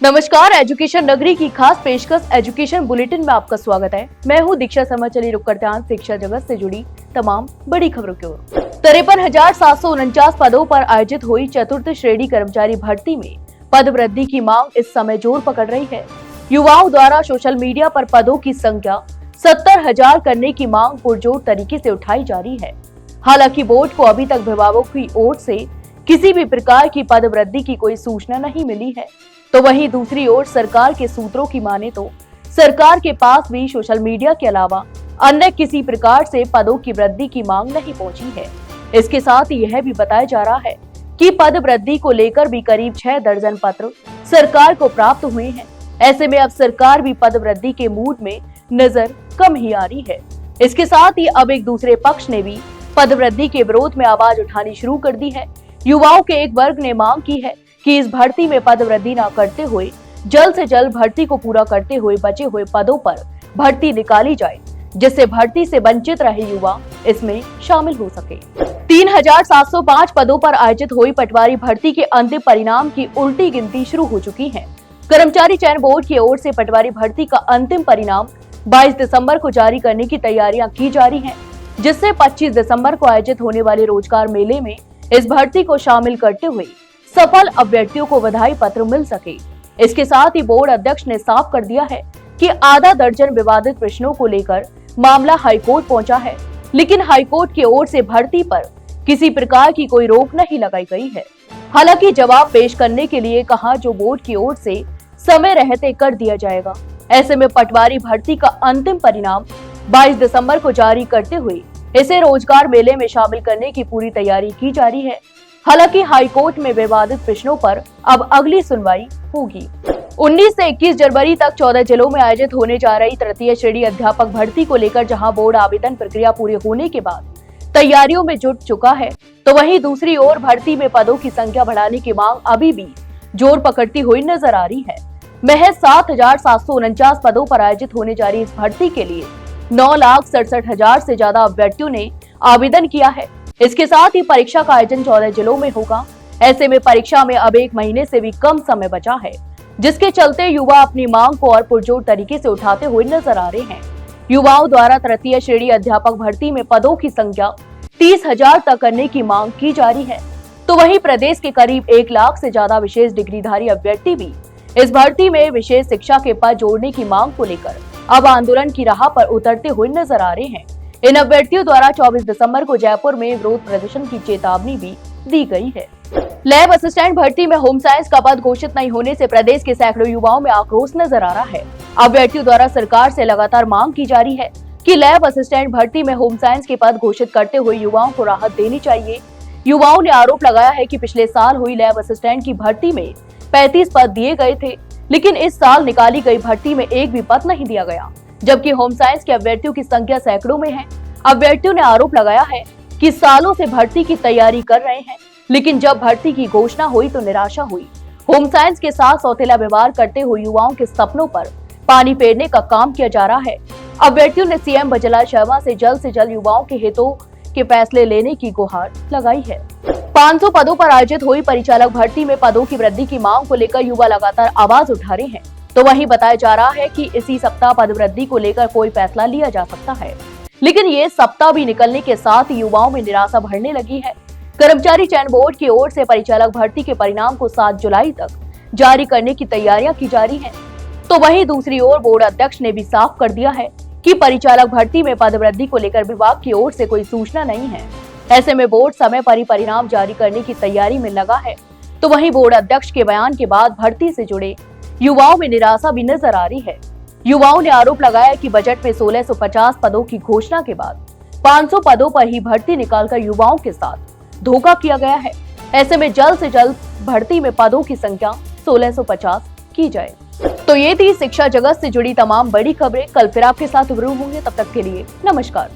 नमस्कार, एजुकेशन नगरी की खास पेशकश एजुकेशन बुलेटिन में आपका स्वागत है। मैं हूं दीक्षा शर्मा। चलिए रुक करते हैं शिक्षा जगत से जुड़ी तमाम बड़ी खबरों की ओर। 53,749 पदों पर आयोजित हुई चतुर्थ श्रेणी कर्मचारी भर्ती में पद वृद्धि की मांग इस समय जोर पकड़ रही है। युवाओं द्वारा सोशल मीडिया पर पदों की संख्या 70,000 करने की मांग पुरजोर तरीके से उठाई जा रही है। हालांकि बोर्ड को अभी तक अभिभावकों की ओर से किसी भी प्रकार की पद वृद्धि की कोई सूचना नहीं मिली है। तो वहीं दूसरी ओर सरकार के सूत्रों की माने तो सरकार के पास भी सोशल मीडिया के अलावा अन्य किसी प्रकार से पदों की वृद्धि की मांग नहीं पहुंची है। इसके साथ यह भी बताया जा रहा है कि पद वृद्धि को लेकर भी करीब 6 दर्जन पत्र सरकार को प्राप्त हुए हैं। ऐसे में अब सरकार भी पद वृद्धि के मूड में नजर कम ही आ रही है। इसके साथ ही अब एक दूसरे पक्ष ने भी पद वृद्धि के विरोध में आवाज उठानी शुरू कर दी है। युवाओं के एक वर्ग ने मांग की है कि इस भर्ती में पद वृद्धि न करते हुए जल्द से जल्द भर्ती को पूरा करते हुए बचे हुए पदों पर भर्ती निकाली जाए, जिससे भर्ती से वंचित रहे युवा इसमें शामिल हो सके। 3,705 पदों पर आयोजित हुई पटवारी भर्ती के अंतिम परिणाम की उल्टी गिनती शुरू हो चुकी है। कर्मचारी चयन बोर्ड की ओर से पटवारी भर्ती का अंतिम परिणाम 22 दिसंबर को जारी करने की तैयारियां की जा रही हैं, जिससे 25 दिसंबर को आयोजित होने वाले रोजगार मेले में इस भर्ती को शामिल करते हुए सफल अभ्यर्थियों को बधाई पत्र मिल सके। इसके साथ ही बोर्ड अध्यक्ष ने साफ कर दिया है कि आधा दर्जन विवादित प्रश्नों को लेकर मामला हाईकोर्ट पहुंचा है, लेकिन हाईकोर्ट की ओर से भर्ती पर किसी प्रकार की कोई रोक नहीं लगाई गई है। हालांकि जवाब पेश करने के लिए कहा जो बोर्ड की ओर से समय रहते कर दिया जाएगा। ऐसे में पटवारी भर्ती का अंतिम परिणाम 22 दिसंबर को जारी करते हुए इसे रोजगार मेले में शामिल करने की पूरी तैयारी की जा रही है। हालांकि हाईकोर्ट में विवादित प्रश्नों पर अब अगली सुनवाई होगी। 19 से 21 जनवरी तक 14 जिलों में आयोजित होने जा रही तृतीय श्रेणी अध्यापक भर्ती को लेकर जहां बोर्ड आवेदन प्रक्रिया पूरी होने के बाद तैयारियों में जुट चुका है, तो वहीं दूसरी ओर भर्ती में पदों की संख्या बढ़ाने की मांग अभी भी जोर पकड़ती हुई नजर आ रही है। महज 7,749 पदों पर आयोजित होने जा रही इस भर्ती के लिए 9,67,000 से ज्यादा अभ्यर्थियों ने आवेदन किया है। इसके साथ ही परीक्षा का आयोजन 14 जिलों में होगा। ऐसे में परीक्षा में अब 1 महीने से भी कम समय बचा है, जिसके चलते युवा अपनी मांग को और पुरजोर तरीके से उठाते हुए नजर आ रहे हैं। युवाओं द्वारा तृतीय श्रेणी अध्यापक भर्ती में पदों की संख्या 30,000 तक करने की मांग की जा रही है। तो वहीं प्रदेश के करीब 1 लाख से ज्यादा विशेष डिग्रीधारी अभ्यर्थी भी इस भर्ती में विशेष शिक्षा के पद जोड़ने की मांग को लेकर अब आंदोलन की राह पर उतरते हुए नजर आ रहे हैं। इन अभ्यर्थियों द्वारा 24 दिसंबर को जयपुर में विरोध प्रदर्शन की चेतावनी भी दी गई है। लैब असिस्टेंट भर्ती में होम साइंस का पद घोषित नहीं होने से प्रदेश के सैकड़ों युवाओं में आक्रोश नजर आ रहा है। अभ्यर्थियों द्वारा सरकार से लगातार मांग की जा रही है कि लैब असिस्टेंट भर्ती में होम साइंस के पद घोषित करते हुए युवाओं को राहत देनी चाहिए। युवाओं ने आरोप लगाया है कि पिछले साल हुई लैब असिस्टेंट की भर्ती में 35 पद दिए गए थे, लेकिन इस साल निकाली गई भर्ती में एक भी पद नहीं दिया गया, जबकि होम साइंस के अभ्यर्थियों की संख्या सैकड़ों में है। अभ्यर्थियों ने आरोप लगाया है कि सालों से भर्ती की तैयारी कर रहे हैं, लेकिन जब भर्ती की घोषणा हुई तो निराशा हुई। होम साइंस के साथ सौतेला व्यवहार करते हुए युवाओं के सपनों पर पानी फेरने का काम किया जा रहा है। अभ्यर्थियों ने सीएम भजनलाल शर्मा से जल्द युवाओं के हितों के फैसले लेने की गुहार लगाई है। 500 पदों पर आयोजित हुई परिचालक भर्ती में पदों की वृद्धि की मांग को लेकर युवा लगातार आवाज उठा रहे हैं। तो वहीं बताया जा रहा है कि इसी सप्ताह पद वृद्धि को लेकर कोई फैसला लिया जा सकता है, लेकिन ये सप्ताह भी निकलने के साथ ही युवाओं में निराशा बढ़ने लगी है। कर्मचारी चयन बोर्ड की ओर से परिचालक भर्ती के परिणाम को 7 जुलाई तक जारी करने की तैयारियां की जा रही हैं। तो वहीं दूसरी ओर बोर्ड अध्यक्ष ने भी साफ कर दिया है कि परिचालक भर्ती में पद वृद्धि को लेकर विभाग की ओर से कोई सूचना नहीं है। ऐसे में बोर्ड समय पर ही परिणाम जारी करने की तैयारी में लगा है। तो वहीं बोर्ड अध्यक्ष के बयान के बाद भर्ती से जुड़े युवाओं में निराशा भी नजर आ रही है। युवाओं ने आरोप लगाया कि बजट में 1650 पदों की घोषणा के बाद 500 पदों पर ही भर्ती निकालकर युवाओं के साथ धोखा किया गया है। ऐसे में जल्द से जल्द भर्ती में पदों की संख्या 1650 की जाए। तो ये थी शिक्षा जगत से जुड़ी तमाम बड़ी खबरें। कल फिर आपके साथ रूबरू होंगे, तब तक के लिए नमस्कार।